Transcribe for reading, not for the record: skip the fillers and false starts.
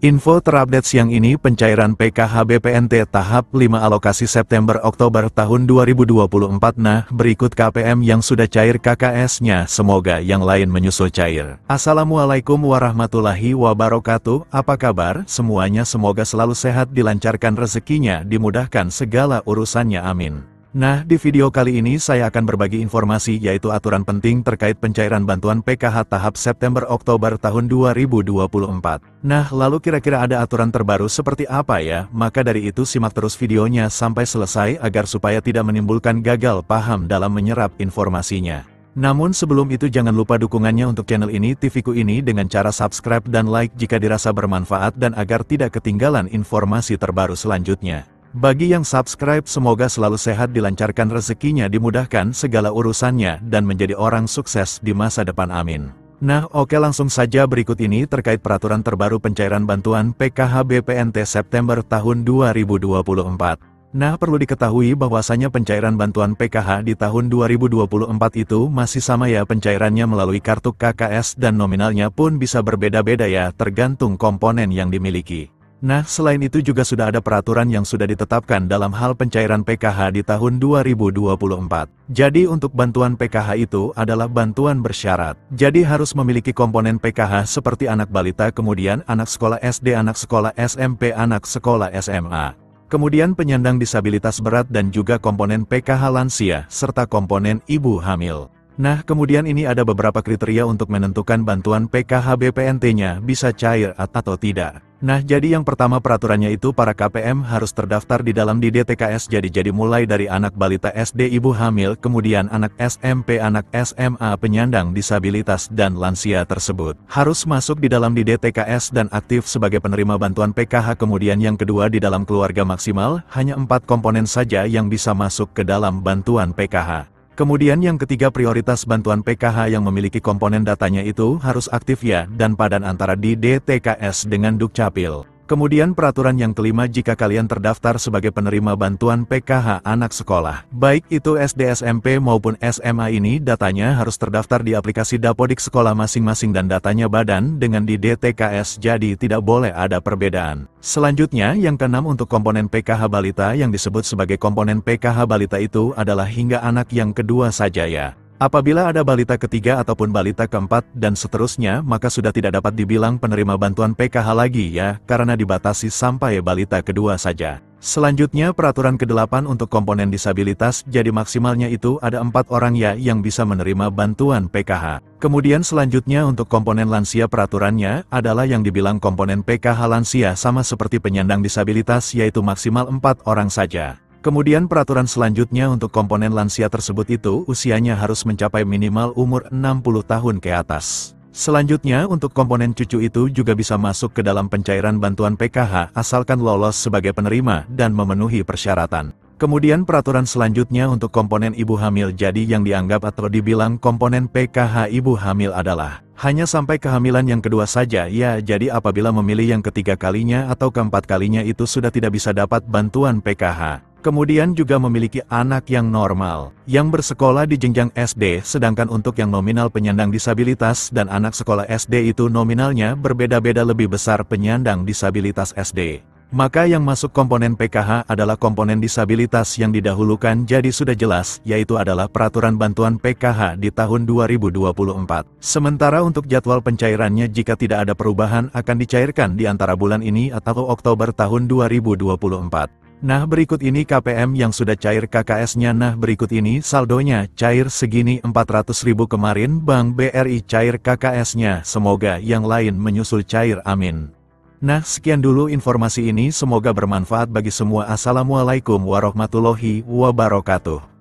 Info terupdate siang ini pencairan PKH BPNT tahap 5 alokasi September-Oktober tahun 2024. Nah, berikut KPM yang sudah cair KKS-nya, semoga yang lain menyusul cair. Assalamualaikum warahmatullahi wabarakatuh, apa kabar semuanya, semoga selalu sehat, dilancarkan rezekinya, dimudahkan segala urusannya, amin. Nah, di video kali ini saya akan berbagi informasi yaitu aturan penting terkait pencairan bantuan PKH tahap September-Oktober tahun 2024. Nah, lalu kira-kira ada aturan terbaru seperti apa ya? Maka dari itu simak terus videonya sampai selesai agar supaya tidak menimbulkan gagal paham dalam menyerap informasinya. Namun sebelum itu jangan lupa dukungannya untuk channel ini, TV-ku ini dengan cara subscribe dan like jika dirasa bermanfaat dan agar tidak ketinggalan informasi terbaru selanjutnya. Bagi yang subscribe semoga selalu sehat, dilancarkan rezekinya, dimudahkan segala urusannya, dan menjadi orang sukses di masa depan, amin. Nah oke, langsung saja berikut ini terkait peraturan terbaru pencairan bantuan PKH BPNT September tahun 2024. Nah, perlu diketahui bahwasanya pencairan bantuan PKH di tahun 2024 itu masih sama ya, pencairannya melalui kartu KKS dan nominalnya pun bisa berbeda-beda ya, tergantung komponen yang dimiliki. Nah, selain itu juga sudah ada peraturan yang sudah ditetapkan dalam hal pencairan PKH di tahun 2024. Jadi untuk bantuan PKH itu adalah bantuan bersyarat. Jadi harus memiliki komponen PKH seperti anak balita, kemudian anak sekolah SD, anak sekolah SMP, anak sekolah SMA. Kemudian penyandang disabilitas berat dan juga komponen PKH lansia, serta komponen ibu hamil. Nah, kemudian ini ada beberapa kriteria untuk menentukan bantuan PKH BPNT-nya bisa cair atau tidak. Nah, jadi yang pertama peraturannya itu para KPM harus terdaftar di dalam di DTKS. Jadi mulai dari anak balita SD, ibu hamil, kemudian anak SMP, anak SMA, penyandang disabilitas dan lansia tersebut harus masuk di dalam di DTKS dan aktif sebagai penerima bantuan PKH. Kemudian yang kedua, di dalam keluarga maksimal hanya 4 komponen saja yang bisa masuk ke dalam bantuan PKH. Kemudian yang ketiga, prioritas bantuan PKH yang memiliki komponen datanya itu harus aktif ya, dan padan antara di DTKS dengan Dukcapil. Kemudian peraturan yang kelima, jika kalian terdaftar sebagai penerima bantuan PKH anak sekolah, baik itu SD, SMP maupun SMA, ini datanya harus terdaftar di aplikasi Dapodik sekolah masing-masing dan datanya badan dengan di DTKS, jadi tidak boleh ada perbedaan. Selanjutnya yang keenam, untuk komponen PKH balita yang disebut sebagai komponen PKH balita itu adalah hingga anak yang kedua saja ya. Apabila ada balita ketiga ataupun balita keempat dan seterusnya, maka sudah tidak dapat dibilang penerima bantuan PKH lagi ya, karena dibatasi sampai balita kedua saja. Selanjutnya peraturan ke-8 untuk komponen disabilitas, jadi maksimalnya itu ada 4 orang ya yang bisa menerima bantuan PKH. Kemudian selanjutnya untuk komponen lansia, peraturannya adalah yang dibilang komponen PKH lansia sama seperti penyandang disabilitas, yaitu maksimal 4 orang saja. Kemudian peraturan selanjutnya untuk komponen lansia tersebut itu usianya harus mencapai minimal umur 60 tahun ke atas. Selanjutnya untuk komponen cucu itu juga bisa masuk ke dalam pencairan bantuan PKH asalkan lolos sebagai penerima dan memenuhi persyaratan. Kemudian peraturan selanjutnya untuk komponen ibu hamil, jadi yang dianggap atau dibilang komponen PKH ibu hamil adalah hanya sampai kehamilan yang kedua saja ya, jadi apabila memilih yang ketiga kalinya atau keempat kalinya itu sudah tidak bisa dapat bantuan PKH. Kemudian juga memiliki anak yang normal, yang bersekolah di jenjang SD, sedangkan untuk yang nominal penyandang disabilitas dan anak sekolah SD itu nominalnya berbeda-beda, lebih besar penyandang disabilitas SD. Maka yang masuk komponen PKH adalah komponen disabilitas yang didahulukan, jadi sudah jelas, yaitu adalah peraturan bantuan PKH di tahun 2024. Sementara untuk jadwal pencairannya jika tidak ada perubahan akan dicairkan di antara bulan ini atau Oktober tahun 2024. Nah berikut ini KPM yang sudah cair KKS-nya. Nah berikut ini saldonya, cair segini 400.000 kemarin Bank BRI cair KKS-nya, semoga yang lain menyusul cair, amin. Nah sekian dulu informasi ini, semoga bermanfaat bagi semua. Assalamualaikum warahmatullahi wabarakatuh.